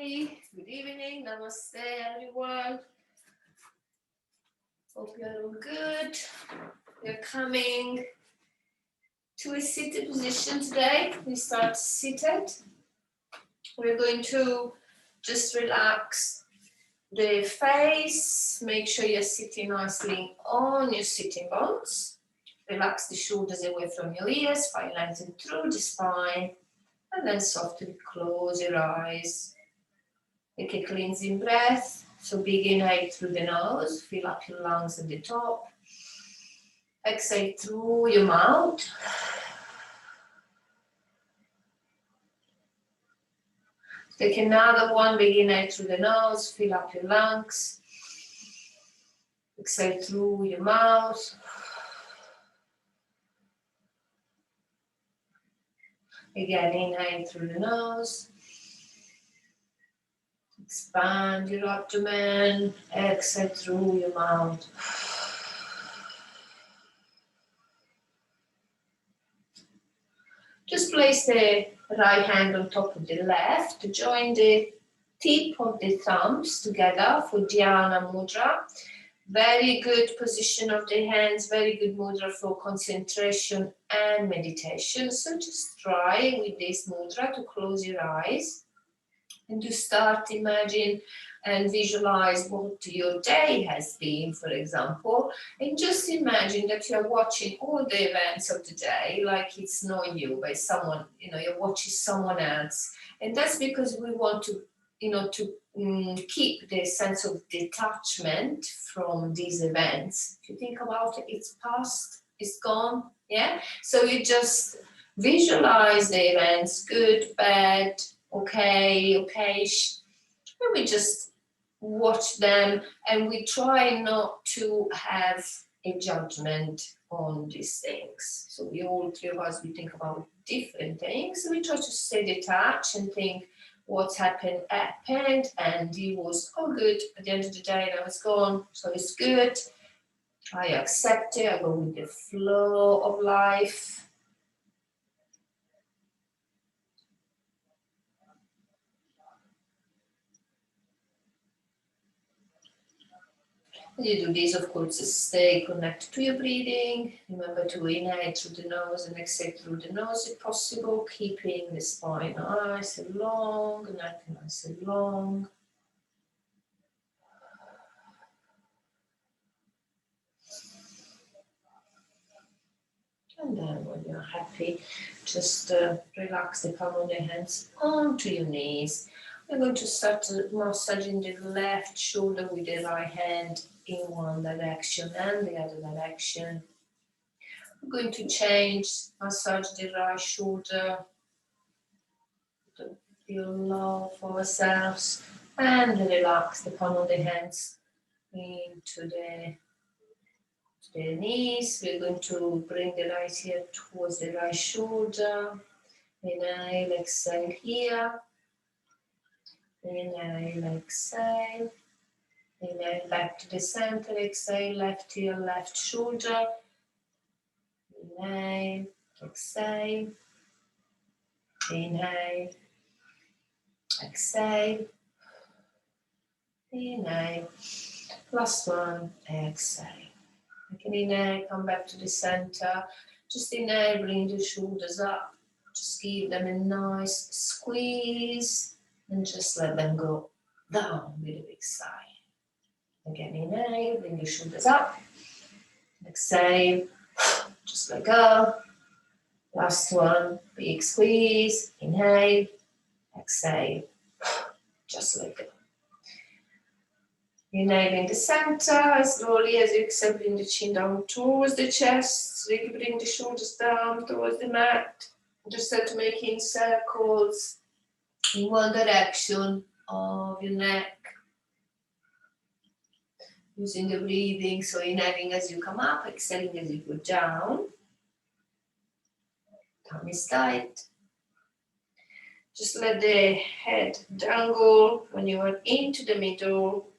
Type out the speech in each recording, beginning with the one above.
Hi, good evening, namaste everyone. Hope you're all good. We're coming to a seated position today. We start seated. We're going to just relax the face. Make sure you're sitting nicely on your sitting bones. Relax the shoulders away from your ears, finalizing through the spine, and then softly close your eyes. Take a cleansing breath. So big inhale through the nose, fill up your lungs at the top. Exhale through your mouth. Take another one, big inhale through the nose, fill up your lungs. Exhale through your mouth. Again, inhale through the nose. Expand your abdomen. Exhale through your mouth. Just place the right hand on top of the left. Join the tip of the thumbs together for Dhyana Mudra. Very good position of the hands, very good mudra for concentration and meditation. So just try with this mudra to close your eyes and to start imagine and visualize what your day has been, for example, and just imagine that you're watching all the events of the day like it's not you, by someone, you're watching someone else. And that's because we want to, keep the sense of detachment from these events. If you think about it, it's past, it's gone, yeah? So you just visualize the events, good, bad, okay, and we just watch them, and we try not to have a judgment on these things. So we all three of us, we think about different things. We try to stay detached and think what's happened, and it was all good at the end of the day. Now it's gone, so it's good. I accept it. I go with the flow of life. You do this, of course, stay connected to your breathing. Remember to inhale through the nose and exhale through the nose if possible, keeping the spine nice and long, neck nice and long. And then when you're happy, just relax the palm of your hands onto your knees. We're going to start massaging the left shoulder with the right hand in one direction and the other direction. We're going to change, massage the right shoulder, feel love for ourselves, and relax the palm of the hands into the knees. We're going to bring the right ear towards the right shoulder. Inhale, exhale here. Inhale, exhale. Inhale, back to the center. Exhale, left ear, left shoulder. Inhale, exhale. Inhale, exhale. Inhale. Last one, exhale. Again, inhale, come back to the center. Just inhale, bring the shoulders up. Just give them a nice squeeze and just let them go down with a big sigh. Again, inhale, bring the shoulders up. Exhale, just let go. Last one, big squeeze. Inhale, exhale, just let go. Inhale in the center, as slowly as you exhale, bring the chin down towards the chest. Really bring the shoulders down towards the mat. Just start making circles in one direction of your neck. Using the breathing, so inhaling as you come up, exhaling as you go down. Tummy is tight. Just let the head dangle when you are into the middle.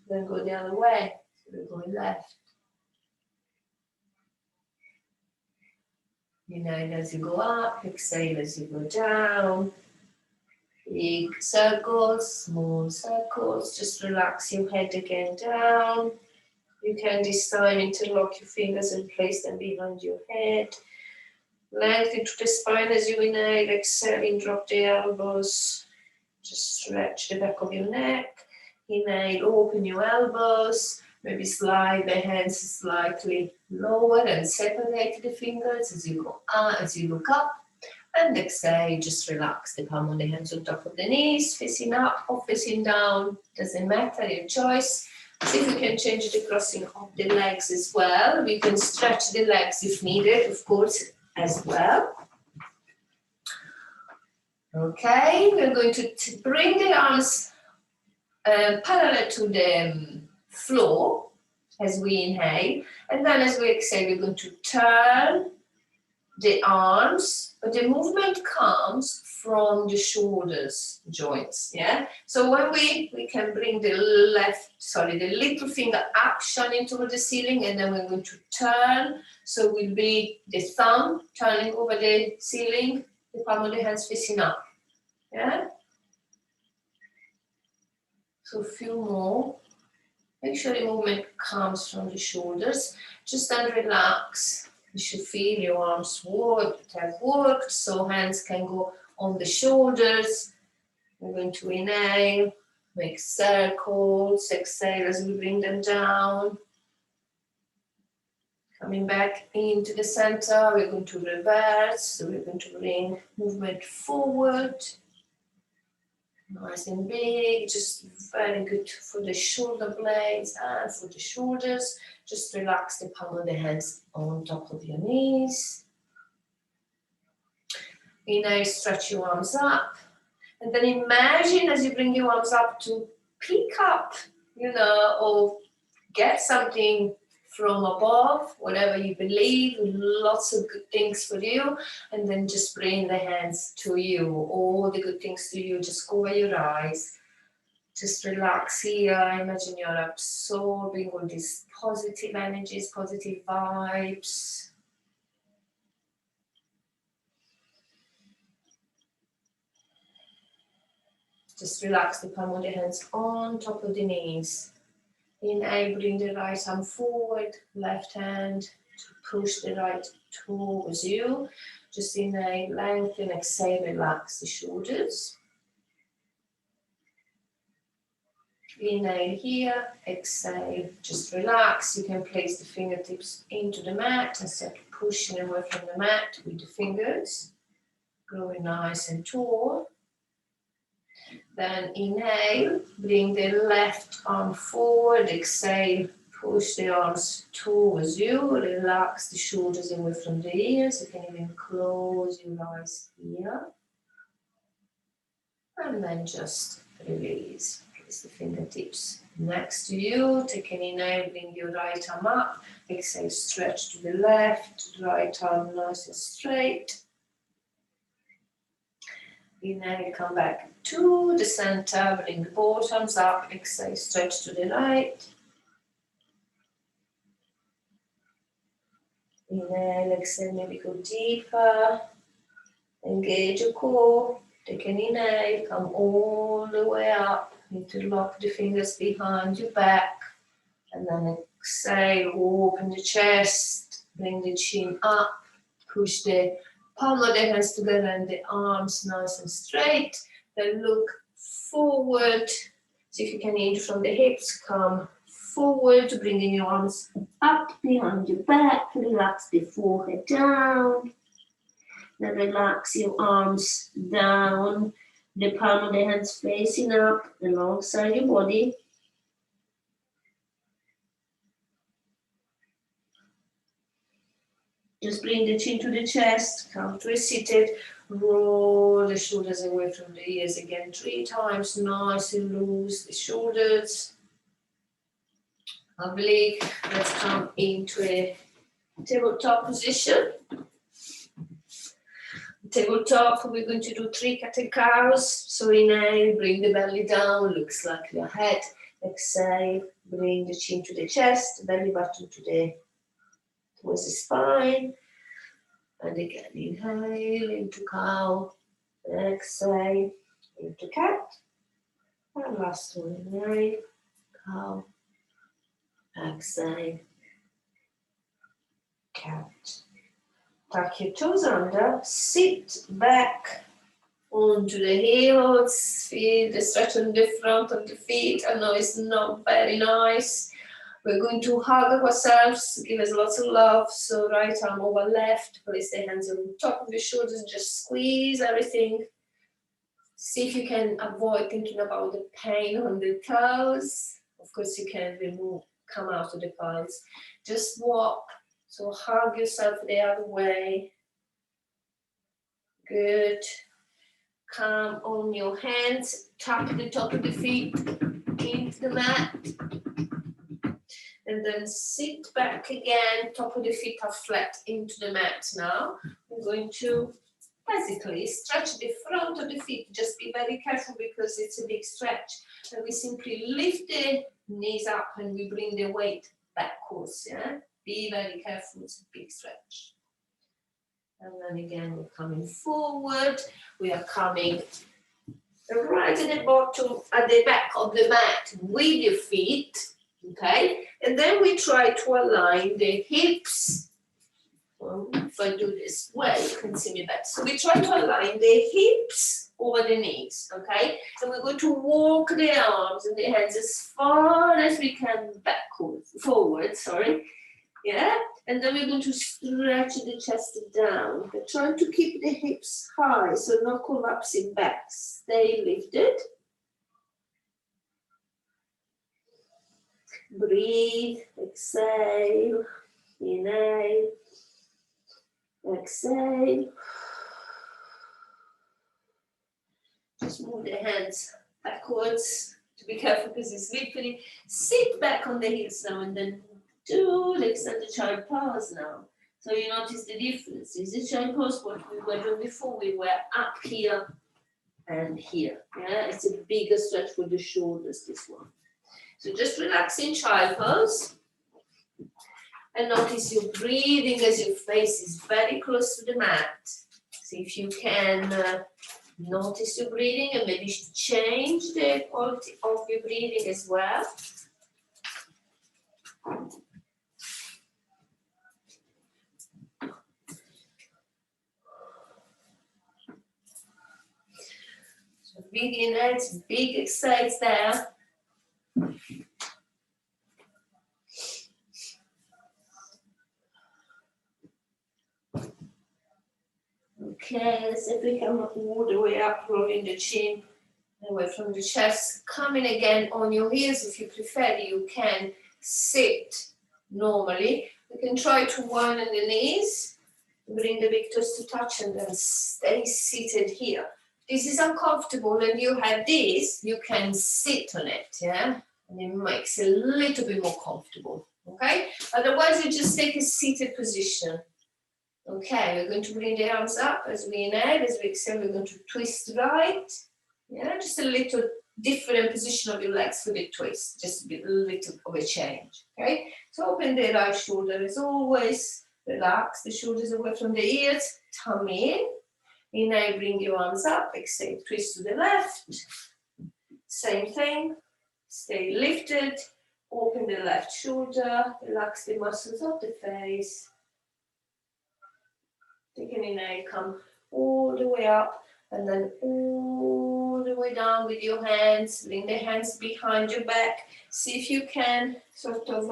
Then go the other way, so we're going left. Inhale as you go up, exhale as you go down. Big circles, small circles. Just relax your head again down. You can this time interlock your fingers and place them behind your head. Lengthen to the spine as you inhale, exhaling, drop the elbows. Just stretch the back of your neck. Inhale, open your elbows. Maybe slide the hands slightly lower and separate the fingers as you go up, as you look up. And exhale, just relax the palm of the hands on top of the knees, facing up or facing down. Doesn't matter, your choice. See if you can change the crossing of the legs as well. We can stretch the legs if needed, of course, as well. Okay, we're going to bring the arms parallel to the floor as we inhale, and then as we exhale, we're going to turn the arms, but the movement comes from the shoulders joints, yeah? So when we can bring the little finger up, shining toward the ceiling, and then we're going to turn, so will be the thumb turning over the ceiling, the palm of the hands facing up, yeah? So a few more. Make sure the movement comes from the shoulders. Just then relax. You should feel your arms have worked, so hands can go on the shoulders. We're going to inhale, make circles, exhale as we bring them down. Coming back into the center, we're going to reverse, so we're going to bring movement forward. Nice and big, just very good for the shoulder blades and for the shoulders. Just relax the palm of the hands on top of your knees. Inhale, stretch your arms up. And then imagine as you bring your arms up to pick up, or get something from above, whatever you believe, lots of good things for you, and then just bring the hands to you, all the good things to you. Just cover your eyes, just relax here. Imagine you're absorbing all these positive energies, positive vibes. Just relax the palm of the hands on top of the knees. Inhale, bring the right arm forward, left hand to push the right towards you. Just inhale, lengthen, exhale, relax the shoulders. Inhale here, exhale, just relax. You can place the fingertips into the mat and start pushing away from the mat with the fingers. Growing nice and tall. Then inhale, bring the left arm forward, exhale, push the arms towards you, relax the shoulders away from the ears. You can even close your eyes here. And then just release. Place the fingertips next to you. Take an inhale, bring your right arm up. Exhale, stretch to the left, right arm nice and straight. Inhale, come back to the center, bring both arms up, exhale, stretch to the right. Inhale, exhale, maybe go deeper, engage your core, take an inhale, come all the way up, interlock the fingers behind your back, and then exhale, open the chest, bring the chin up, push the palm of the hands together and the arms nice and straight. Then look forward. See if you can inhale from the hips. Come forward, bringing your arms up behind your back. Relax the forehead down. Then relax your arms down. The palm of the hands facing up alongside your body. Just bring the chin to the chest, come to a seated, roll the shoulders away from the ears again 3 times, nice and loose the shoulders. Lovely. Let's come into a tabletop position. Tabletop, we're going to do 3 cat and cows. So inhale, bring the belly down, look slightly ahead. Exhale, bring the chin to the chest, belly button towards the spine, and again inhale into cow, exhale, into cat. And last one, inhale, cow, exhale, cat. Tuck your toes under, sit back onto the heels, feel the stretch on the front of the feet. I know it's not very nice. We're going to hug ourselves, give us lots of love. So right arm over left, place the hands on top of the shoulders, just squeeze everything. See if you can avoid thinking about the pain on the toes. Of course, you can come out of the palms. Just walk. So hug yourself the other way. Good. Come on your hands, tap the top of the feet into the mat. And then sit back again, top of the feet are flat into the mat now. We're going to basically stretch the front of the feet. Just be very careful because it's a big stretch. And we simply lift the knees up and we bring the weight backwards. Yeah? Be very careful, it's a big stretch. And then again, we're coming forward. We are coming right at the bottom, at the back of the mat with your feet. Okay? And then we try to align the hips. Well, if I do this well, you can see me better. So we try to align the hips over the knees. Okay? And we're going to walk the arms and the hands as far as we can forward. Yeah? And then we're going to stretch the chest down. But try to keep the hips high, so no collapsing back. Stay lifted. Breathe, exhale, inhale, exhale. Just move the hands backwards. To be careful because it's slippery. Sit back on the heels now and then do the extended child pose now. So you notice the difference. Is the child pose what we were doing before? We were up here and here. Yeah, it's a bigger stretch for the shoulders, this one. So just relax in child pose. And notice your breathing as your face is very close to the mat. See if you can notice your breathing and maybe change the quality of your breathing as well. So big inhales, big exhales there. Okay, let's see if we come all the way up, rolling the chin away from the chest. Coming again on your heels. If you prefer, you can sit normally. We can try to wind the knees, bring the big toes to touch, and then stay seated here. This is uncomfortable, and you have this, you can sit on it, yeah? And it makes it a little bit more comfortable, okay? Otherwise, you just take a seated position. Okay, we're going to bring the arms up as we inhale, as we exhale, we're going to twist right. Yeah, just a little different position of your legs for the twist, just a little of a change, okay? So open the right shoulder as always, relax the shoulders away from the ears, tummy in. Inhale, bring your arms up, exhale, twist to the left. Same thing, stay lifted, open the left shoulder, relax the muscles of the face. Take an inhale, come all the way up and then all the way down with your hands. Bring the hands behind your back. See if you can sort of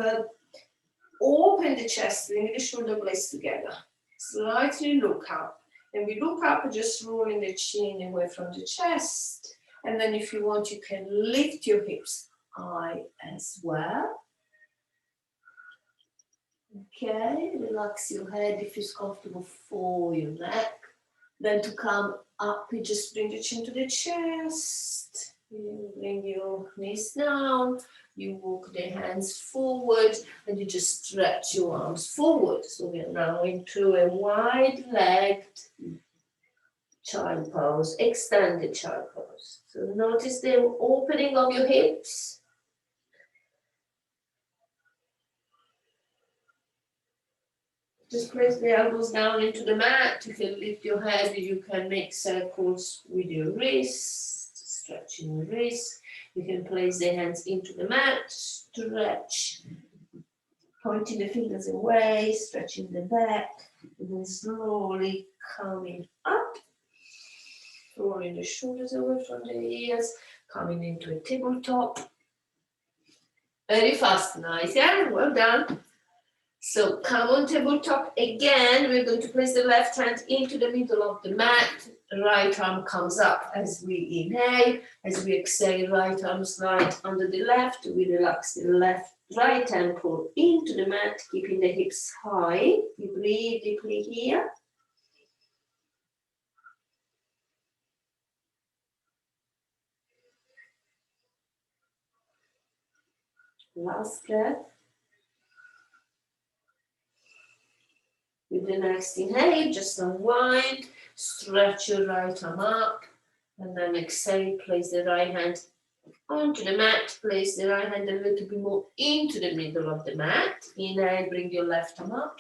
open the chest, bring the shoulder blades together. Slightly look up. And we look up, just rolling the chin away from the chest. And then if you want, you can lift your hips high as well. Okay, relax your head if it's comfortable for your neck. Then to come up, you just bring the chin to the chest. You bring your knees down. You walk the hands forward and you just stretch your arms forward. So we are now into a wide-legged child pose, extended child pose. So notice the opening of your hips. Just place the elbows down into the mat. You can lift your head, you can make circles with your wrists. stretching the wrist. You can place the hands into the mat, stretch, pointing the fingers away, stretching the back, and then slowly coming up, rolling the shoulders away from the ears, coming into a tabletop. Very fast, nice, yeah, well done. So come on tabletop again. We're going to place the left hand into the middle of the mat. Right arm comes up as we inhale. As we exhale, right arm slide under the left. We relax the right ankle into the mat, keeping the hips high. We breathe deeply here. Last breath. With the next inhale, just unwind, stretch your right arm up, and then exhale, place the right hand onto the mat, place the right hand a little bit more into the middle of the mat. Inhale, bring your left arm up.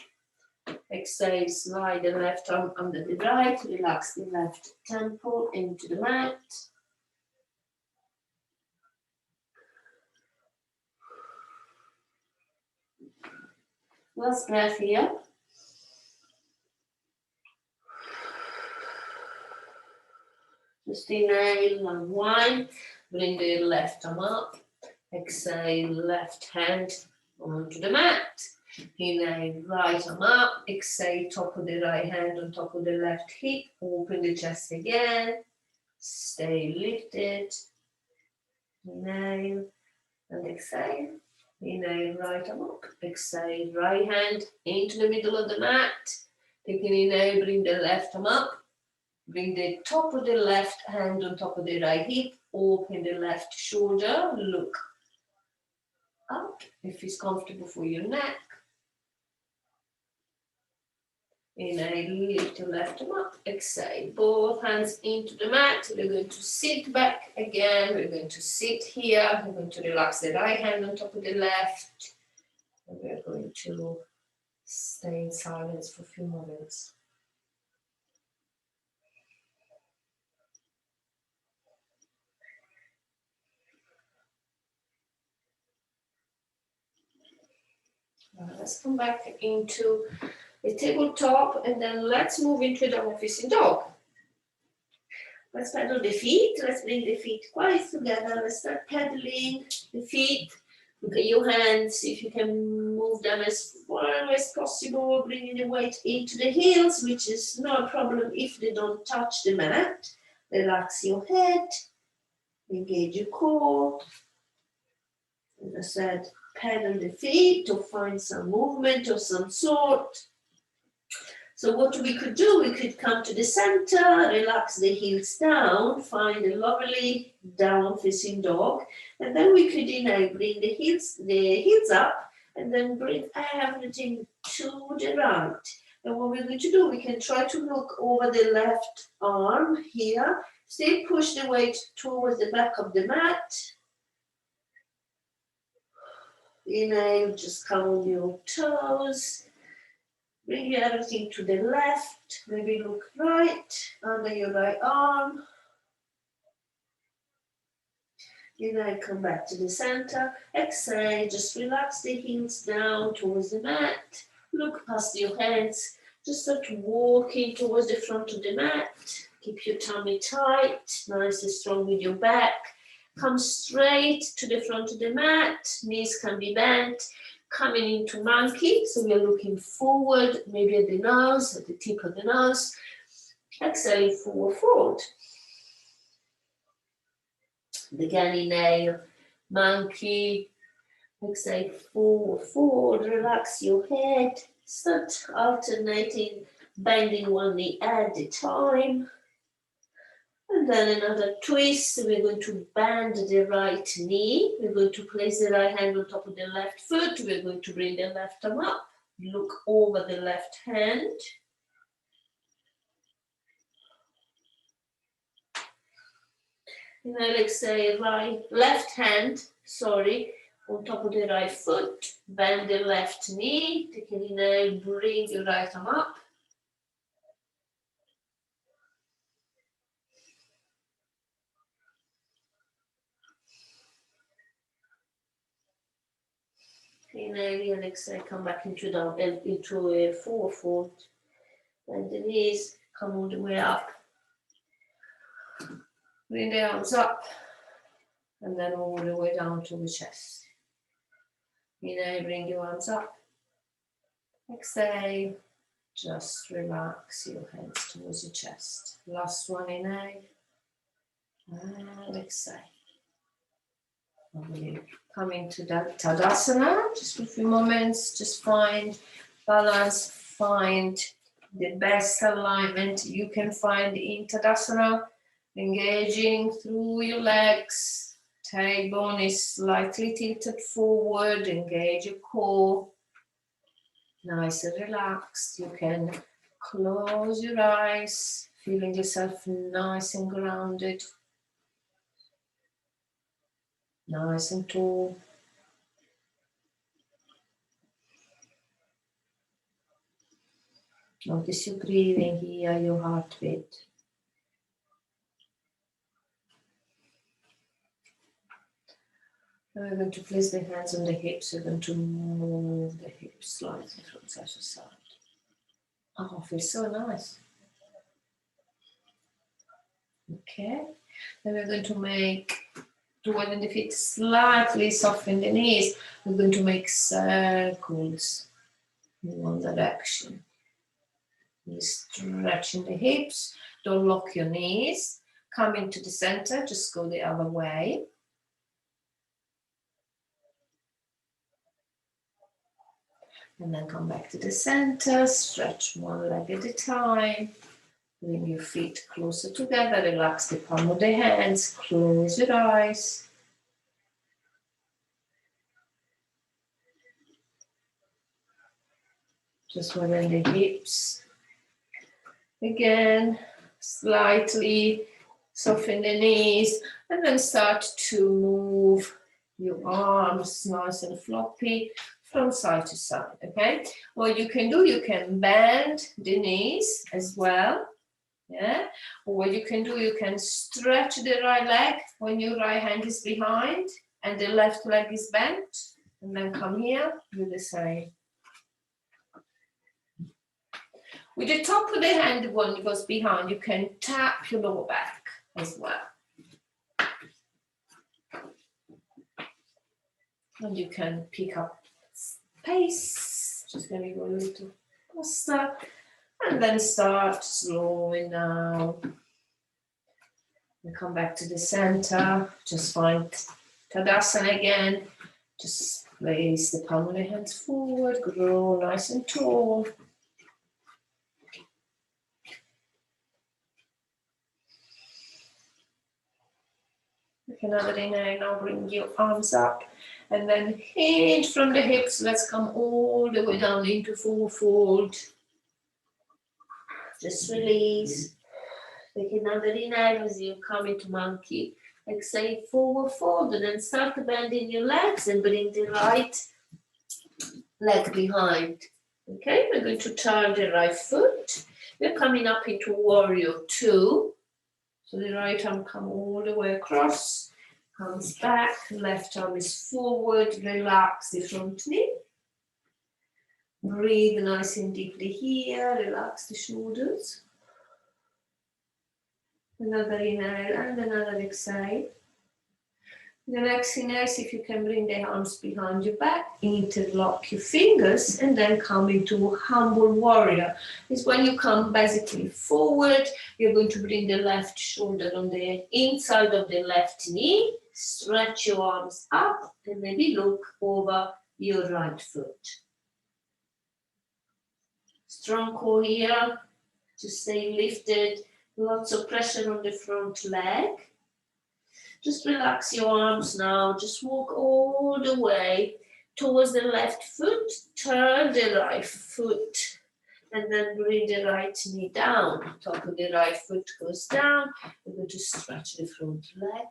Exhale, slide the left arm under the right, relax the left temple into the mat. Last breath here. Just inhale, unwind, bring the left arm up. Exhale, left hand onto the mat. Inhale, right arm up. Exhale, top of the right hand on top of the left hip. Open the chest again. Stay lifted. Inhale and exhale. Inhale, right arm up. Exhale, right hand into the middle of the mat. Take an inhale, bring the left arm up. Bring the top of the left hand on top of the right hip. Open the left shoulder. Look up if it's comfortable for your neck. Inhale, lift your left arm up. Exhale, both hands into the mat. We're going to sit back again. We're going to sit here. We're going to relax the right hand on top of the left. And we're going to stay in silence for a few moments. Let's come back into the tabletop and then let's move into the facing dog. Let's pedal the feet. Let's bring the feet quite together. Let's start pedaling the feet. Look at your hands, if you can move them as far as possible, bringing the weight into the heels, which is no problem if they don't touch the mat. Relax your head, engage your core. As I said, pedal the feet to find some movement of some sort. So what we could do, we could come to the center, relax the heels down, find a lovely down facing dog, and then we could bring the heels up, and then bring everything to the right. And what we're going to do, we can try to look over the left arm here, still push the weight towards the back of the mat. Inhale, just count your toes. Bring everything to the left, maybe look right, under your right arm. Inhale, come back to the center. Exhale, just relax the heels down towards the mat. Look past your hands. Just start walking towards the front of the mat. Keep your tummy tight, nice and strong with your back. Come straight to the front of the mat. Knees can be bent. Coming into monkey, so we are looking forward, maybe at the nose, at the tip of the nose. Exhale, forward. Again, inhale, monkey. Exhale, forward. Relax your head. Start alternating, bending one knee at a time. And then another twist. We're going to bend the right knee. We're going to place the right hand on top of the left foot. We're going to bring the left arm up. Look over the left hand. And I'll exhale, left hand, on top of the right foot. Bend the left knee. Take an inhale, bring your right arm up. Inhale and exhale, come back into a forward fold. Bend the knees, come all the way up. Bring the arms up. And then all the way down to the chest. Inhale, bring your arms up. Exhale, just relax your hands towards your chest. Last one, inhale. And exhale. Come into that Tadasana, just for a few moments, just find balance, find the best alignment you can find in Tadasana, engaging through your legs, tailbone is slightly tilted forward, engage your core, nice and relaxed, you can close your eyes, feeling yourself nice and grounded. Nice and tall. Notice your breathing here, your heartbeat. And we're going to place the hands on the hips. We're going to move the hips slightly from side to side. Oh, feels so nice. Okay. Then we're going to widen the feet slightly, soften the knees. We're going to make circles in one direction. You're stretching the hips, don't lock your knees. Come into the center, just go the other way. And then come back to the center, stretch one leg at a time. Bring your feet closer together, relax the palm of the hands, close your eyes. Just widen the hips. Again, slightly soften the knees and then start to move your arms nice and floppy from side to side, okay? What you can do, you can bend the knees as well. Yeah, or what you can do, you can stretch the right leg when your right hand is behind and the left leg is bent, and then come here, do the same. With the top of the hand, when it goes behind, you can tap your lower back as well. And you can pick up pace, just maybe go a little faster. And then start slowing down. And come back to the center. Just find Tadasana again. Just place the palm of the hands forward. Grow nice and tall. Take another inhale. Now bring your arms up. And then hinge from the hips. Let's come all the way down into forward fold. Just release. Take another inhale as you come into monkey. Exhale, forward fold, and then start bending your legs and bring the right leg behind. Okay, we're going to turn the right foot. We're coming up into warrior 2. So the right arm comes all the way across, comes back, left arm is forward, relax the front knee. Breathe nice and deeply here, relax the shoulders. Another inhale and another exhale. The next inhale, see if you can bring the arms behind your back, interlock your fingers, and then come into humble warrior. It's when you come basically forward, you're going to bring the left shoulder on the inside of the left knee, stretch your arms up, and maybe look over your right foot. Strong core here, to stay lifted, lots of pressure on the front leg. Just relax your arms now, just walk all the way towards the left foot, turn the right foot, and then bring the right knee down. Top of the right foot goes down, we're going to stretch the front leg.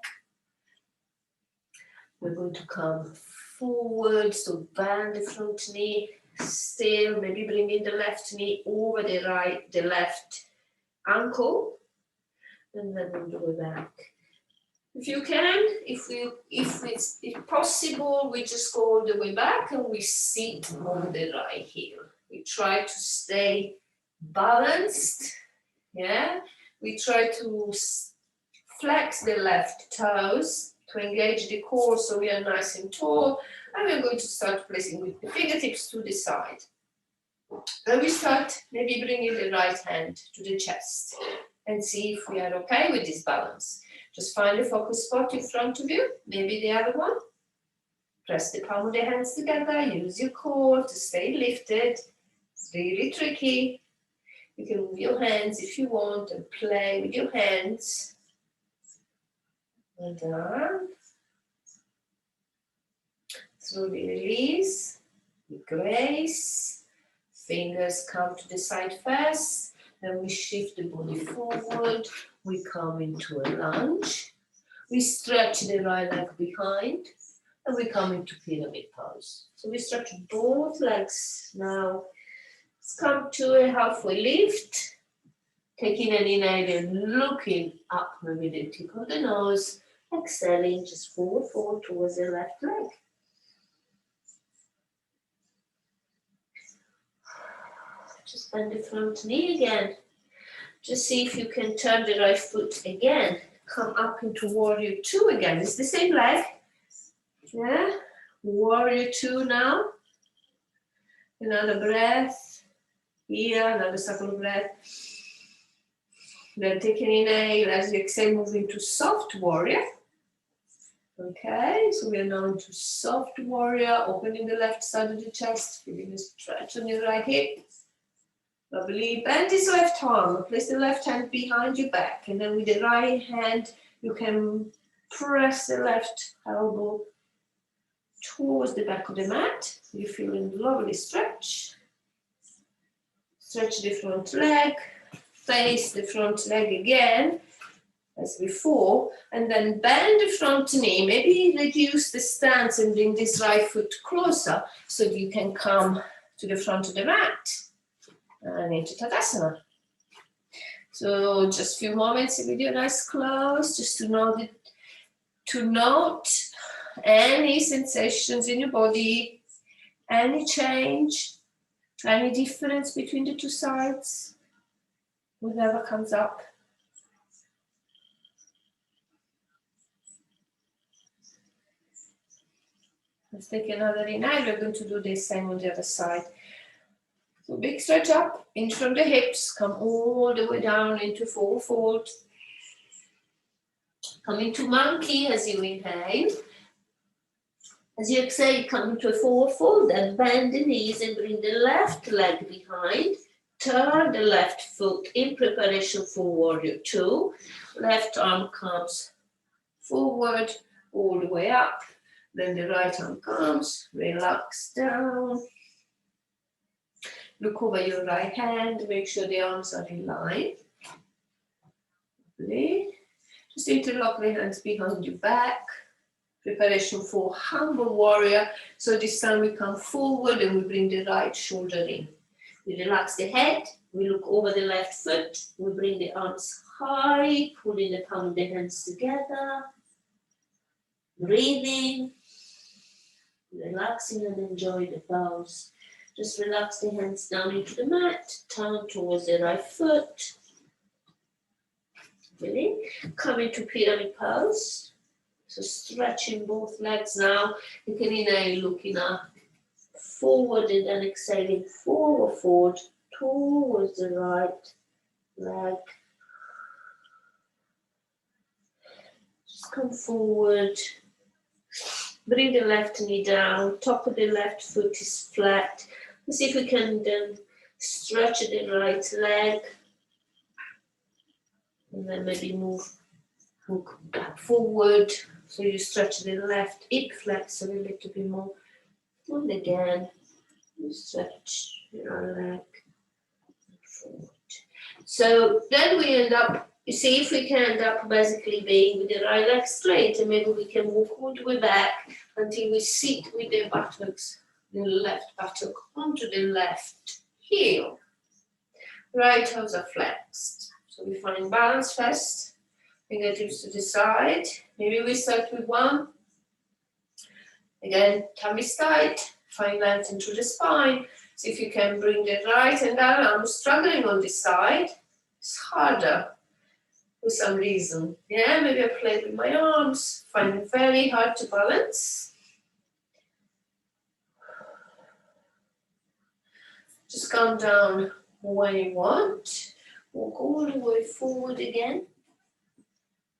We're going to come forward, so bend the front knee, still maybe bringing the left knee over the left ankle, and then on the way back. If you can, if it's possible, we just go all the way back and we sit on the right heel. We try to stay balanced, yeah? We try to flex the left toes to engage the core so we are nice and tall, and we're going to start placing with the fingertips to the side. And we start maybe bringing the right hand to the chest and see if we are okay with this balance. Just find a focus spot in front of you, maybe the other one. Press the palm of the hands together, use your core to stay lifted. It's really tricky. You can move your hands if you want and play with your hands. And down. Slowly release, with grace. Fingers come to the side first. Then we shift the body forward. We come into a lunge. We stretch the right leg behind. And we come into pyramid pose. So we stretch both legs now. Let's come to a halfway lift. Taking an inhale and looking up with the tip of the nose. Exhaling, just forward towards the left leg. Just bend the front knee again. Just see if you can turn the right foot again. Come up into warrior two again. It's the same leg. Yeah. Warrior two now. Another breath. Here, another cycle of breath. Then take an inhale as you exhale, move into soft warrior. Okay, so we are now into soft warrior, opening the left side of the chest, feeling a stretch on your right hip. Lovely. Bend this left arm, place the left hand behind your back, and then with the right hand, you can press the left elbow towards the back of the mat. You're feeling a lovely stretch. Stretch the front leg, face the front leg again, as before, and then bend the front knee. Maybe reduce the stance and bring this right foot closer so you can come to the front of the mat and into Tadasana. So just a few moments with your eyes closed, just to note any sensations in your body, any change, any difference between the two sides, whatever comes up. Let's take another inhale. We're going to do the same on the other side. So big stretch up, in from the hips, come all the way down into forward fold. Come into monkey as you inhale. As you exhale, come into a forward fold and bend the knees and bring the left leg behind. Turn the left foot in preparation for warrior two. Left arm comes forward, all the way up. Then the right arm comes, relax down. Look over your right hand, make sure the arms are in line. Lovely. Just interlock the hands behind your back. Preparation for humble warrior. So this time we come forward and we bring the right shoulder in. We relax the head, we look over the left foot, we bring the arms high, pulling the palm of the hands together. Breathing. Relaxing and enjoy the pose. Just relax the hands down into the mat, turn towards the right foot. Really? Come into pyramid pose. So stretching both legs now. You can inhale, looking up, forward, and then exhaling forward towards the right leg. Just come forward. Bring the left knee down, top of the left foot is flat. Let's see if we can then stretch the right leg. And then maybe move back forward. So you stretch the left hip flexor a little bit more. And again, you stretch your leg forward. So then we end up, you see if we can end up basically being with the right leg straight, and maybe we can walk all the way back until we sit with the buttocks, the left buttock onto the left heel. Right toes are flexed. So we find balance first. Fingertips to the side. Maybe we start with one. Again, tummy tight, find length into the spine. See if you can bring the right hand down. I'm struggling on this side. It's harder for some reason. Yeah, maybe I play with my arms. Find it very hard to balance. Just come down when you want. Walk all the way forward again.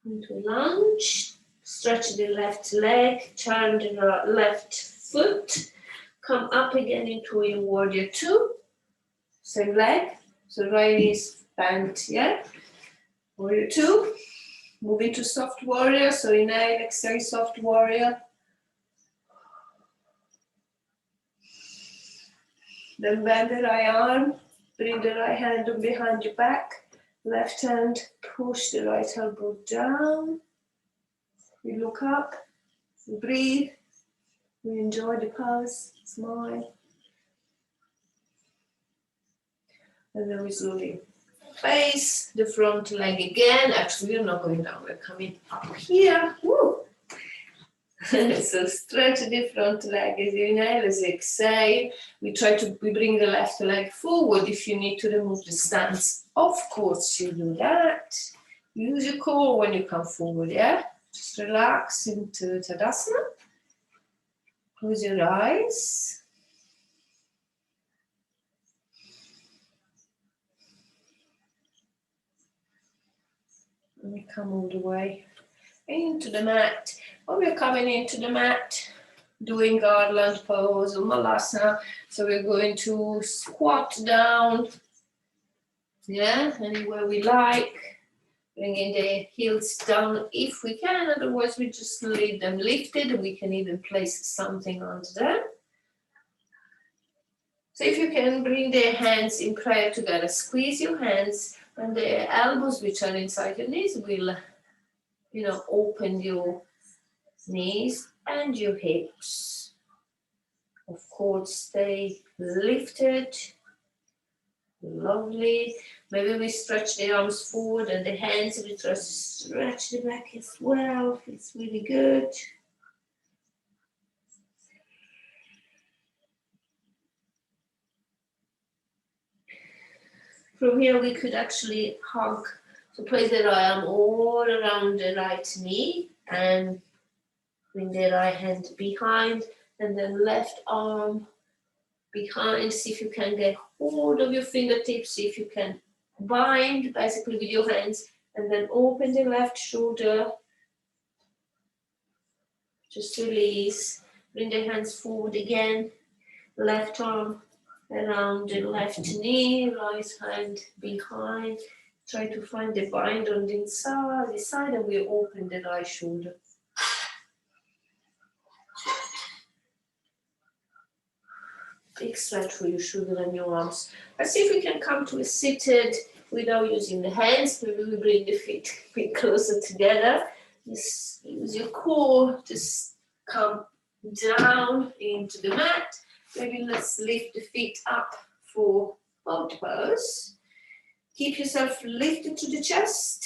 Into lunge. Stretch the left leg. Turn the left foot. Come up again into your warrior two. Same leg. So right knee is bent, yeah? Warrior two. Move into soft warrior. So inhale, exhale, soft warrior. Then bend the right arm, bring the right hand behind your back, left hand, push the right elbow down. We look up, we breathe, we enjoy the pose, smile. And then we slowly face the front leg again. Actually, we're not going down, we're coming up here. Woo. So stretch the front leg as you inhale, as you exhale. We bring the left leg forward. If you need to remove the stance, of course you do that. Use your core when you come forward, yeah? Just relax into Tadasana. Close your eyes. And come all the way into the mat. When we're coming into the mat, doing garland pose or malasana, so we're going to squat down, yeah, anywhere we like, bringing the heels down if we can, otherwise we just leave them lifted. We can even place something onto them. So if you can bring the hands in prayer together, squeeze your hands, and the elbows which are inside your knees will, open your knees and your hips. Of course, stay lifted. Lovely. Maybe we stretch the arms forward and the hands, we try to stretch the back as well. It's really good. From here, we could actually hug. So place the right arm all around the right knee and bring the right hand behind, and then left arm behind. See if you can get hold of your fingertips. See if you can bind basically with your hands, and then open the left shoulder. Just release. Bring the hands forward again. Left arm around the left knee, right hand behind. Try to find the bind on the inside, and we open the right shoulder. Big stretch for your shoulder and your arms. Let's see if we can come to a seated without using the hands. Maybe we bring the feet a bit closer together. Just use your core to come down into the mat. Maybe let's lift the feet up for boat pose. Keep yourself lifted to the chest.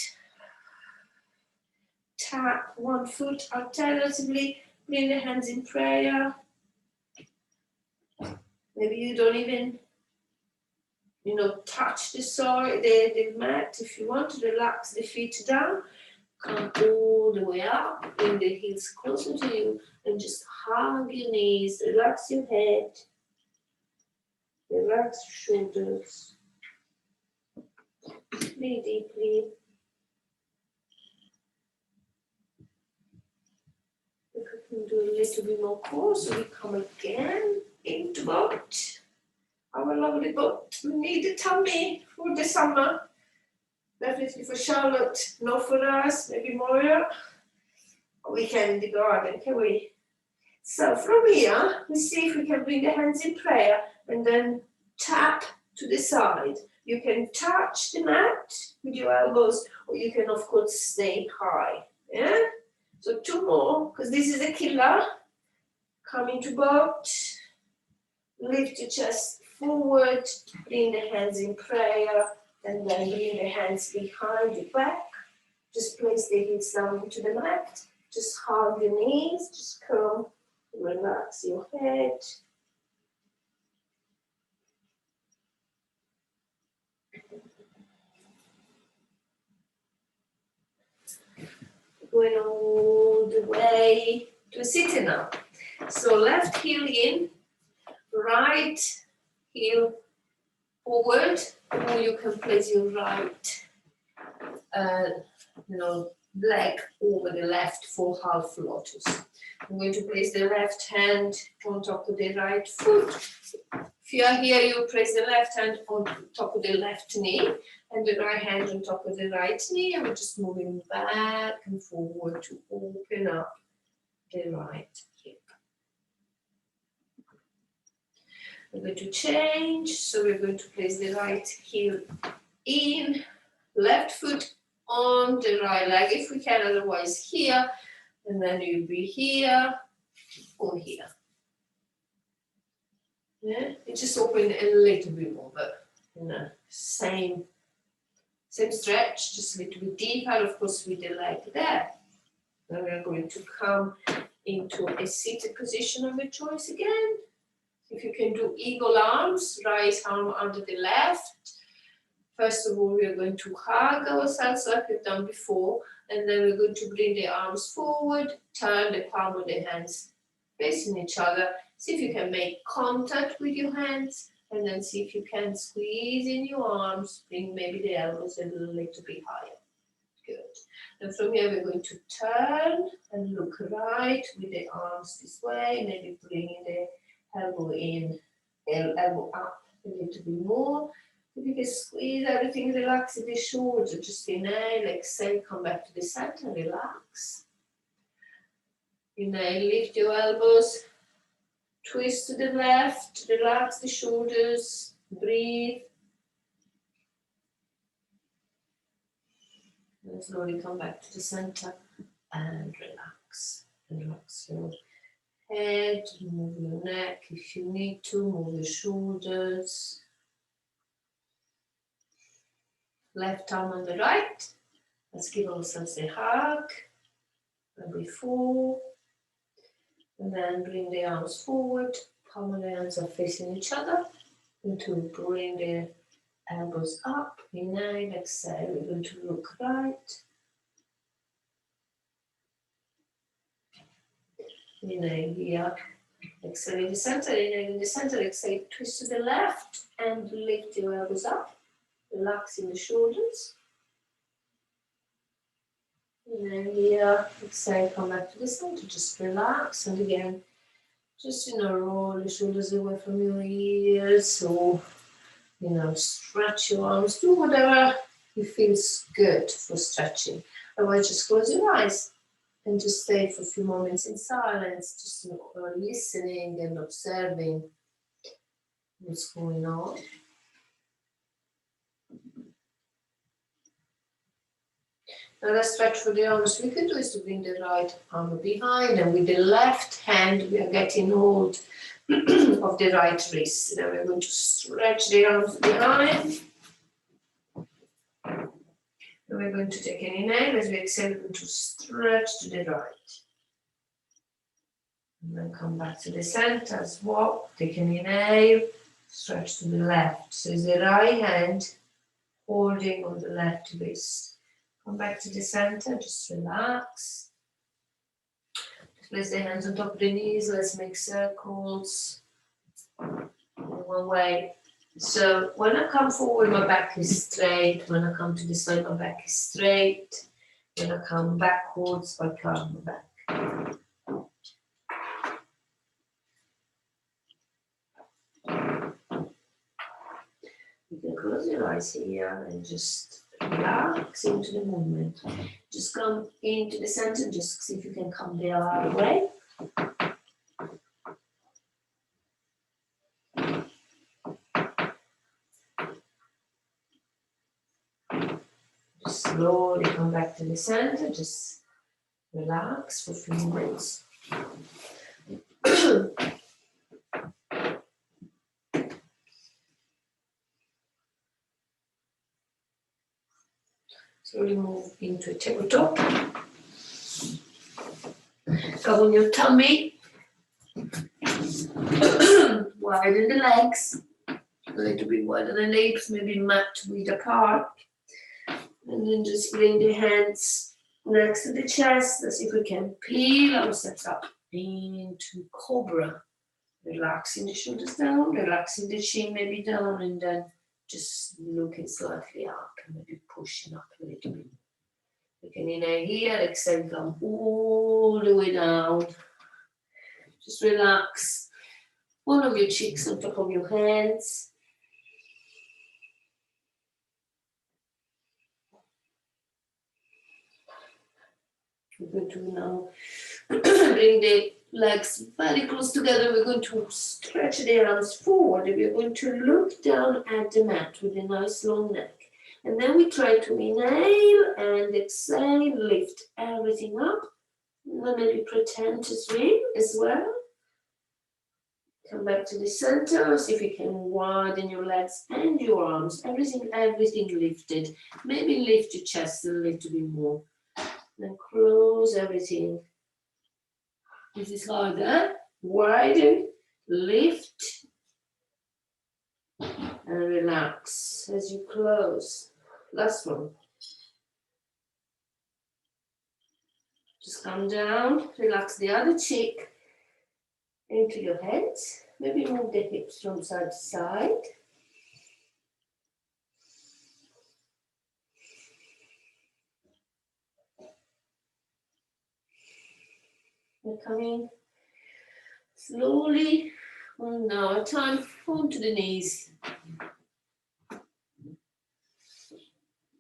Tap one foot alternatively. Bring the hands in prayer. Maybe you don't even, touch the soil, the mat. If you want to relax the feet down, come all the way up, bring the heels closer to you, and just hug your knees, relax your head, relax your shoulders. Breathe deeply. If we can do a little bit more core, so we come again into boat. Our lovely boat. We need a tummy for the summer. Definitely for Charlotte, not for us, maybe Moira. We can in the garden, can we? So from here, we see if we can bring the hands in prayer and then tap to the side. You can touch the mat with your elbows, or you can, of course, stay high. Yeah? So two more, because this is a killer. Come into boat. Lift your chest forward. Bring the hands in prayer. And then bring the hands behind your back. Just place the heels down into the mat. Just hug your knees. Just come, relax your head. Going all the way to sitting up. So left heel in, right heel forward, or you can place your right leg over the left for half lotus. I'm going to place the left hand on top of the right foot. If you are here, you place the left hand on top of the left knee and the right hand on top of the right knee, and we're just moving back and forward to open up the right hip. We're going to change, so we're going to place the right heel in, left foot on the right leg if we can, otherwise here, and then you'll be here or here. Yeah, it just open a little bit more, but same stretch, just a little bit deeper, of course, with the leg there. Then we're going to come into a seated position of your choice again. If you can do eagle arms, right arm under the left. First of all, we are going to hug ourselves like we've done before, and then we're going to bring the arms forward, turn the palm of the hands facing each other. See if you can make contact with your hands, and then see if you can squeeze in your arms, bring maybe the elbows a little bit higher. Good. And from here, we're going to turn and look right with the arms this way, maybe bringing the elbow in, elbow up a little bit more. If you can squeeze everything, relax in the shoulders, just inhale, exhale, come back to the center, relax. Inhale, lift your elbows, twist to the left, relax the shoulders, breathe. And slowly come back to the center and relax. Relax your head, move your neck if you need to, move your shoulders. Left arm on the right. Let's give ourselves a hug. And before. And then bring the arms forward. Palm of the hands are facing each other. And to bring the elbows up. Inhale, exhale. We're going to look right. Inhale here. Exhale in the center. Inhale in the center. Exhale. Twist to the left and lift your elbows up. Relax in the shoulders. And then here, exhale, come back to the center, just relax. And again, just, roll the shoulders away from your ears, or, stretch your arms, do whatever you feels good for stretching. Otherwise, just close your eyes and just stay for a few moments in silence, just listening and observing what's going on. Another stretch for the arms we can do is to bring the right arm behind, and with the left hand we are getting hold of the right wrist. Then we're going to stretch the arms behind. And we're going to take an inhale. As we exhale, we're going to stretch to the right. And then come back to the center, swap, take an inhale, stretch to the left. So it's the right hand holding on the left wrist. Come back to the center, just relax. Just place the hands on top of the knees, let's make circles. One way. So when I come forward, my back is straight. When I come to the side, my back is straight. When I come backwards, I curve my back. You can close your eyes here and just relax into the movement. Just come into the center, just see if you can come the other way. Just slowly come back to the center, just relax for a few minutes. Slowly move into a tabletop. Come on your tummy. Widen the legs. A little bit wider than the hips, maybe mat width apart. And then just bring the hands next to the chest. Let's see if we can peel ourselves up into cobra. Relaxing the shoulders down, relaxing the chin maybe down, and then just looking slightly up and maybe pushing up a little bit. You can inhale here, exhale, come all the way down. Just relax one of your cheeks on top of your hands. We're going to now bring the legs very close together. We're going to stretch the arms forward. We're going to look down at the mat with a nice long neck. And then we try to inhale and exhale, lift everything up. And then maybe pretend to swim as well. Come back to the center. See if you can widen your legs and your arms. Everything lifted. Maybe lift your chest a little bit more. Then close everything. This is harder. Widen, lift, and relax as you close. Last one. Just come down, relax the other cheek into your hands. Maybe move the hips from side to side. We're coming slowly, 1 hour at a time, onto the knees.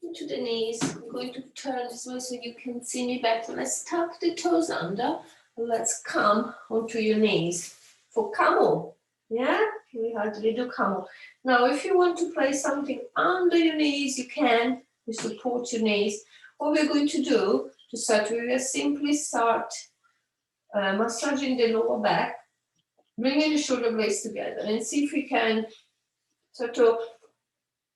Into the knees. I'm going to turn this way so you can see me better. Let's tuck the toes under. Let's come onto your knees for camel. Yeah, we hardly do camel. Now, if you want to place something under your knees, you can. We support your knees. What we're going to do to start, we will simply start massaging the lower back, bringing the shoulder blades together, and see if we can sort of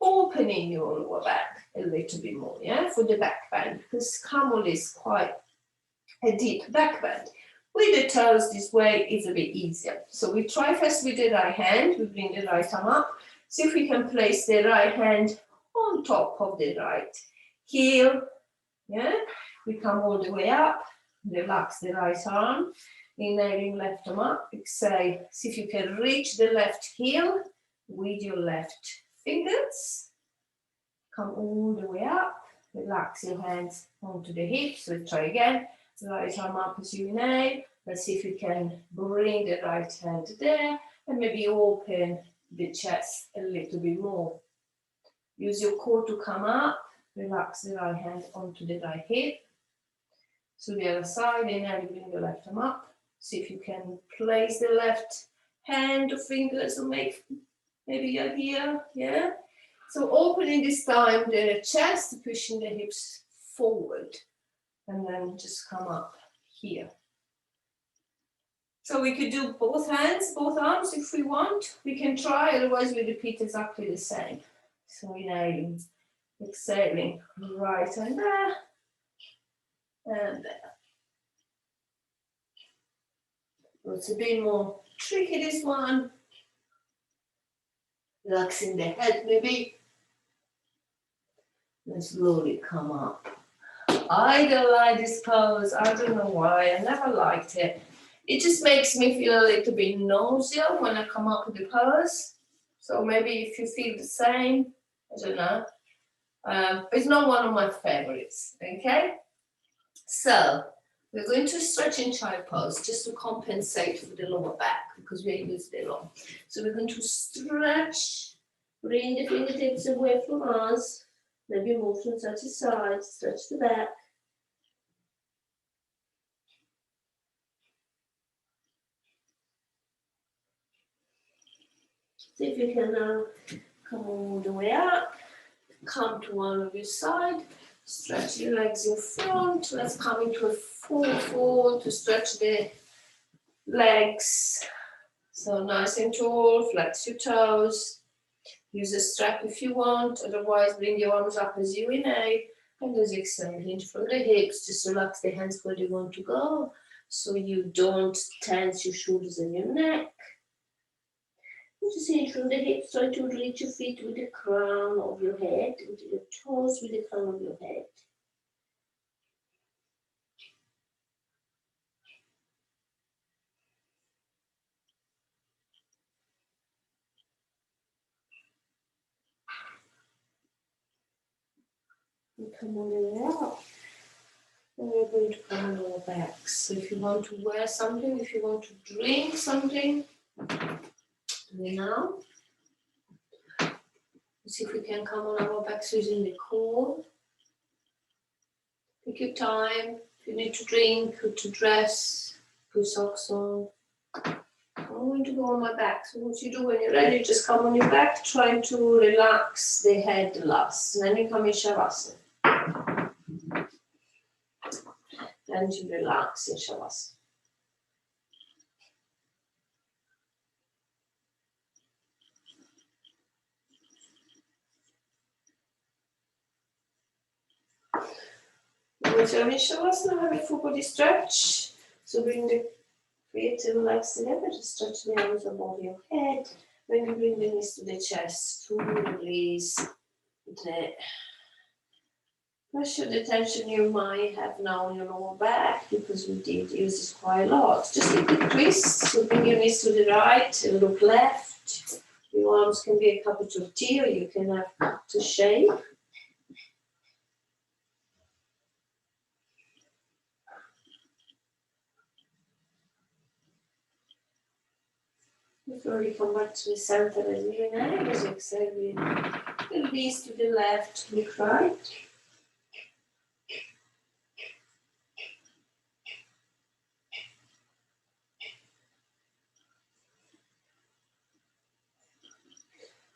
opening your lower back a little bit more, yeah, for the back bend, because camel is quite a deep back bend. With the toes this way, it's a bit easier. So we try first with the right hand. We bring the right arm up. See if we can place the right hand on top of the right heel. Yeah, we come all the way up. Relax the right arm. Inhaling, left arm up. Exhale. See if you can reach the left heel with your left fingers. Come all the way up. Relax your hands onto the hips. So try again. Right arm up as you inhale. Let's see if you can bring the right hand there and maybe open the chest a little bit more. Use your core to come up. Relax the right hand onto the right hip. So the other side, inhale, bring the left arm up. See if you can place the left hand or fingers or make maybe you're here, yeah? So opening this time the chest, pushing the hips forward. And then just come up here. So we could do both hands, both arms if we want. We can try, otherwise we repeat exactly the same. So inhaling, exhaling, right hand there, and there. It's a bit more tricky, this one. Relaxing the head maybe. And slowly come up. I don't like this pose. I don't know why. I never liked it. It just makes me feel a little bit nausea when I come up with the pose. So maybe if you feel the same, I don't know. It's not one of my favorites, okay? So we're going to stretch in child pose just to compensate for the lower back because we're using it a lot. So we're going to stretch, bring the fingertips away from us. Maybe move from side to side, stretch the back. See if you can now come all the way up, come to one of your side, stretch your legs in front. Let's come into a fold to stretch the legs. So nice and tall, flex your toes. Use a strap if you want, otherwise bring your arms up as you inhale. And as you exhale, hinge from the hips, just relax the hands where they want to go, so you don't tense your shoulders and your neck. Just hinge from the hips, try to reach your feet with the crown of your head, with your toes with the crown of your head. And come all the way out. And we're going to come on our backs. So if you want to wear something, if you want to drink something, do it now. See if we can come on our backs using the core. Take your time. If you need to drink or to dress, put socks on. I'm going to go on my back. So what you do when you're ready, just come on your back, trying to relax the head last. And then you come in Shavasana. And you relax in Shavasana. Once you're in Shavasana, have a full body stretch. So bring the feet to relax the neck, just stretch the arms above your head. Then you bring the knees to the chest to release the pressure, the tension you might have now on your lower back, because we did use this quite a lot. Just a quick twist. So bring your knees to the right and look left. Your arms can be a cup of tea, or you can have to shape. Before you come back to the center and your neck, as you exhale, release to the left, look right.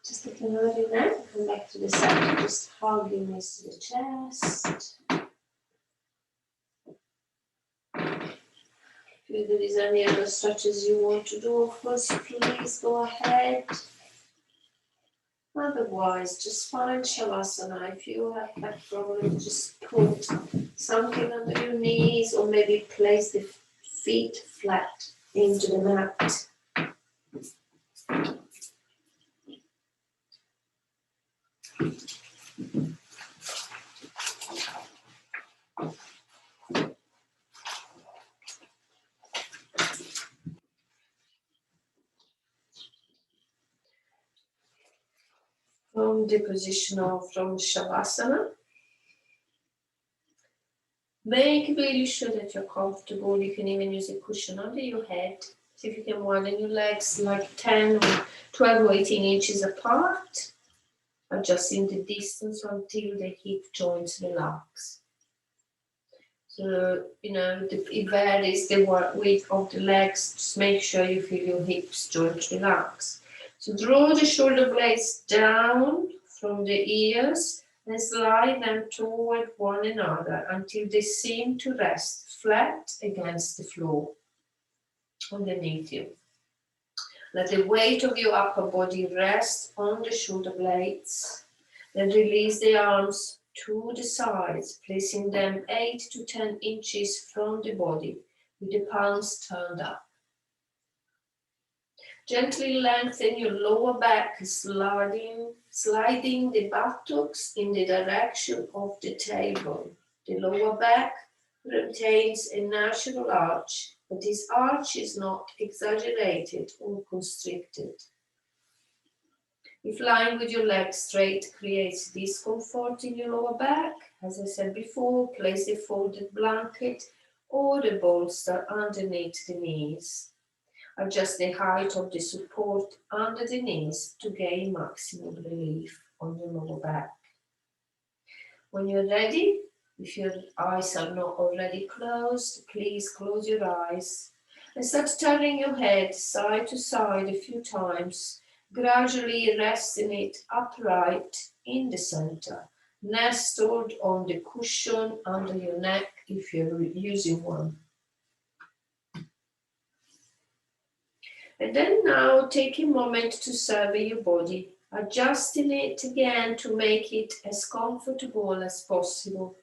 Just take another neck, come back to the center, just hug your knees to the chest. If there is any other stretches you want to do, of course, please go ahead. Otherwise, just find Shavasana. If you have back problems, just put something under your knees, or maybe place the feet flat into the mat. From the position of from Shavasana, make really sure that you're comfortable. You can even use a cushion under your head. See if you can widen your legs like 10 or 12 or 18 inches apart, adjusting the distance until the hip joints relax. So, it varies the weight of the legs. Just make sure you feel your hips joints relax. So draw the shoulder blades down from the ears and slide them toward one another until they seem to rest flat against the floor underneath you. Let the weight of your upper body rest on the shoulder blades. Then release the arms to the sides, placing them 8 to 10 inches from the body with the palms turned up. Gently lengthen your lower back, sliding the buttocks in the direction of the tailbone. The lower back retains a natural arch, but this arch is not exaggerated or constricted. If lying with your legs straight creates discomfort in your lower back, as I said before, place a folded blanket or a bolster underneath the knees. Adjust the height of the support under the knees to gain maximum relief on your lower back. When you're ready, if your eyes are not already closed, please close your eyes and start turning your head side to side a few times, gradually resting it upright in the center, nestled on the cushion under your neck if you're using one. And then now take a moment to survey your body. adjusting it again to make it as comfortable as possible.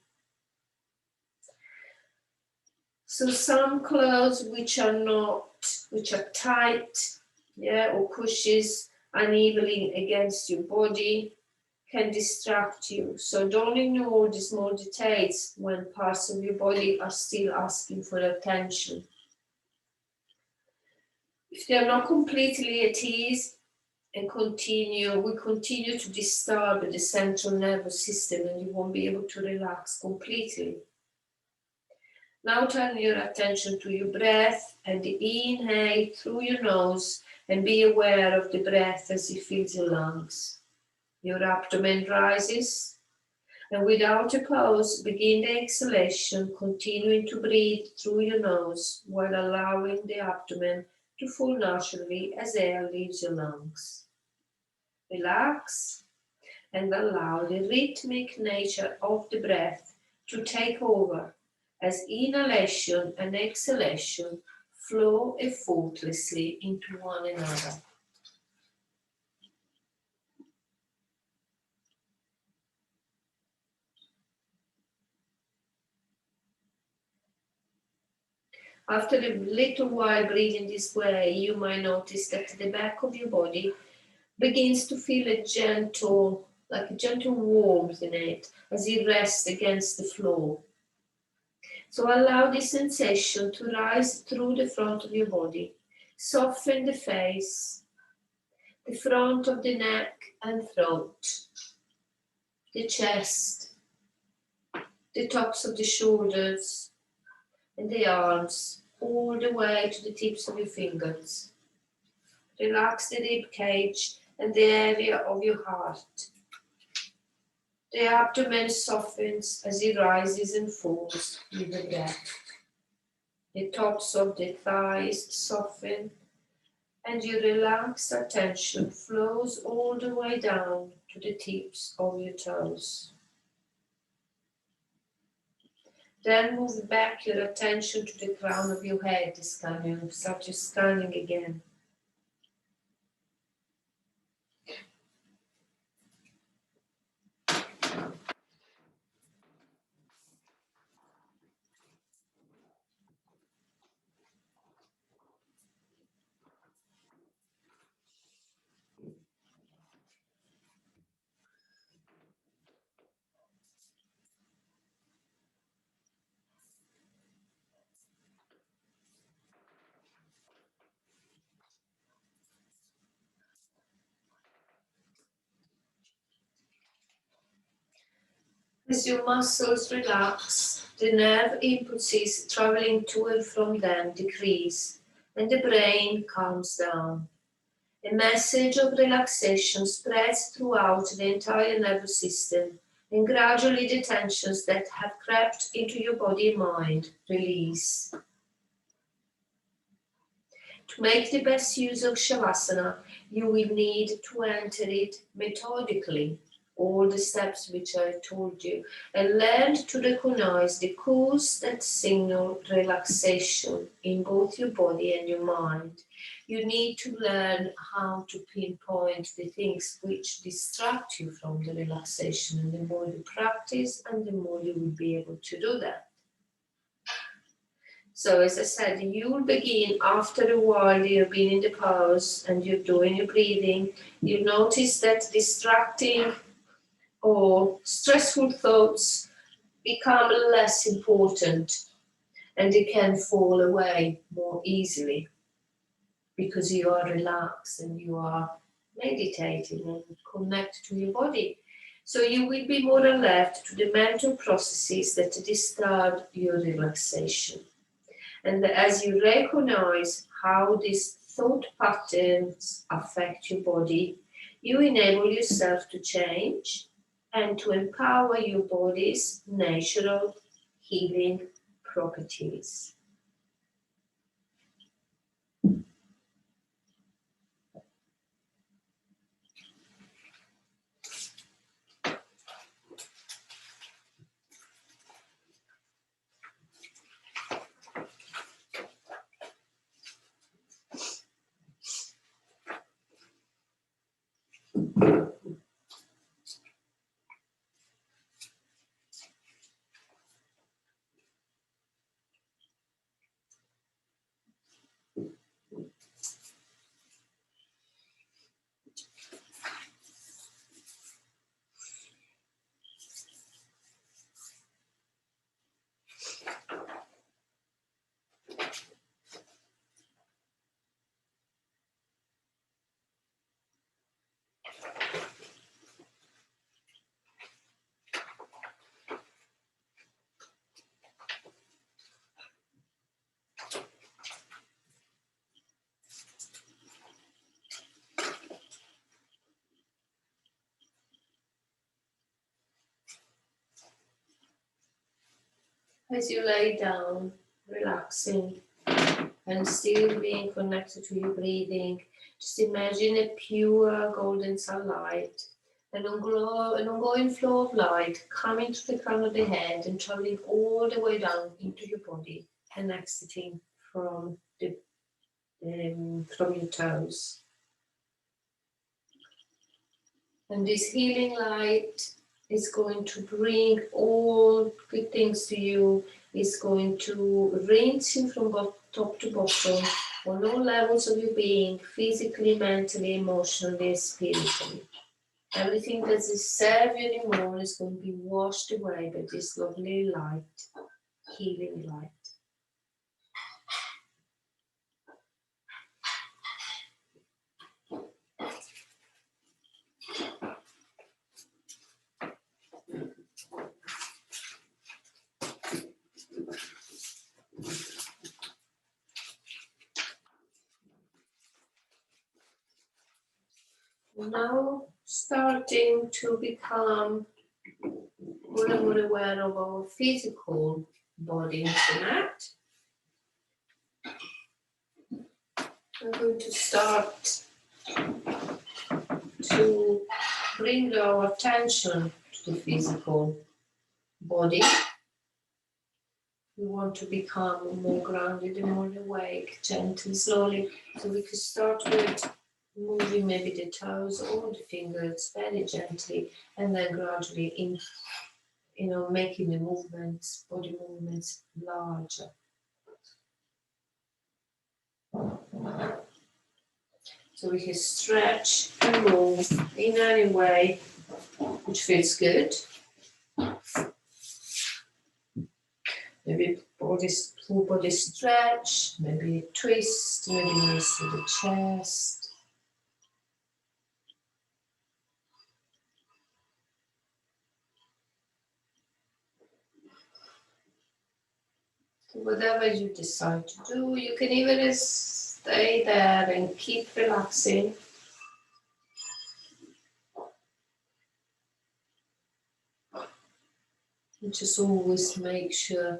So some clothes which are tight, or pushes unevenly against your body can distract you. So don't ignore the small details when parts of your body are still asking for attention. If they are not completely at ease and we continue to disturb the central nervous system, and you won't be able to relax completely. Now turn your attention to your breath and inhale through your nose and be aware of the breath as it fills your lungs. Your abdomen rises, and without a pause, begin the exhalation, continuing to breathe through your nose while allowing the abdomen to full naturally as air leaves your lungs. Relax and allow the rhythmic nature of the breath to take over as inhalation and exhalation flow effortlessly into one another. After a little while breathing this way, you might notice that the back of your body begins to feel a gentle warmth in it as it rests against the floor. So allow this sensation to rise through the front of your body. Soften the face, the front of the neck and throat, the chest, the tops of the shoulders, and the arms, all the way to the tips of your fingers. Relax the rib cage and the area of your heart. The abdomen softens as it rises and falls with the breath. The tops of the thighs soften, and your relaxed attention flows all the way down to the tips of your toes. Then move back your attention to the crown of your head, start scanning again. As your muscles relax, the nerve impulses traveling to and from them decrease, and the brain calms down. A message of relaxation spreads throughout the entire nervous system, and gradually the tensions that have crept into your body and mind release. To make the best use of Shavasana, you will need to enter it methodically, all the steps which I told you, and learn to recognize the cues that signal relaxation in both your body and your mind. You need to learn how to pinpoint the things which distract you from the relaxation, and the more you practice, and the more you will be able to do that. So as I said, you will begin after a while, you've been in the pose and you're doing your breathing, you notice that distracting or stressful thoughts become less important and they can fall away more easily because you are relaxed and you are meditating and connected to your body. So you will be more alert to the mental processes that disturb your relaxation. And as you recognize how these thought patterns affect your body, you enable yourself to change and to empower your body's natural healing properties. as you lay down, relaxing and still being connected to your breathing. Just imagine a pure golden sunlight, an ongoing flow of light coming to the crown of the head and traveling all the way down into your body and exiting from your toes. And this healing light is going to bring all good things to you. It's going to rinse you from top to bottom on all levels of your being, physically, mentally, emotionally, spiritually. Everything that doesn't serve you anymore is going to be washed away by this lovely light, healing light. Now starting to become more and more aware of our physical body tonight. I'm going to start to bring our attention to the physical body. We want to become more grounded and more awake, gently, slowly. So we could start with moving maybe the toes or the fingers very gently, and then gradually making the movements, body movements larger. So we can stretch and move in any way which feels good. Maybe full body stretch, maybe a twist, maybe knees to the chest. So whatever you decide to do, you can even stay there and keep relaxing. And just always make sure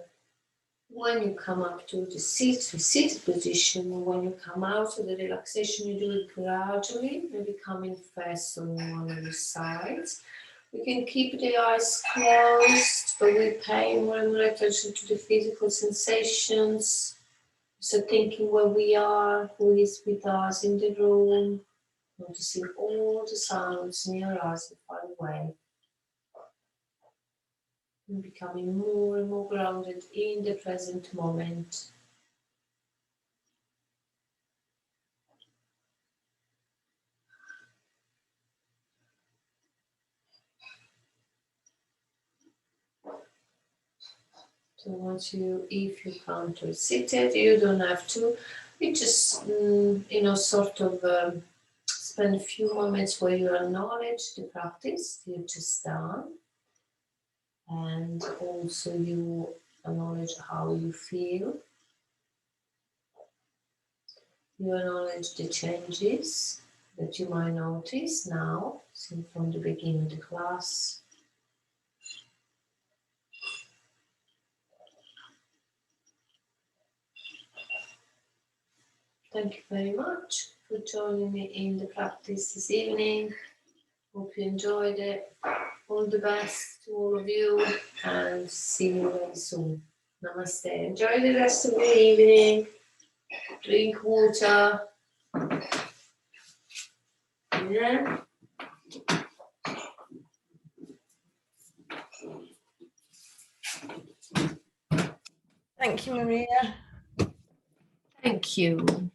when you come up to the seated position, or when you come out of the relaxation, you do it gradually, maybe coming first on one of the sides. We can keep the eyes closed, but we pay more and more attention to the physical sensations. So thinking where we are, who is with us in the room, noticing all the sounds near us and far away. And becoming more and more grounded in the present moment. So if you come to seated, you don't have to. You just, sort of spend a few moments where you acknowledge the practice you just done, and also you acknowledge how you feel. You acknowledge the changes that you might notice now, since from the beginning of the class. Thank you very much for joining me in the practice this evening. Hope you enjoyed it. All the best to all of you, and see you very soon. Namaste. Enjoy the rest of the evening. Drink water. Yeah. Thank you, Maria. Thank you.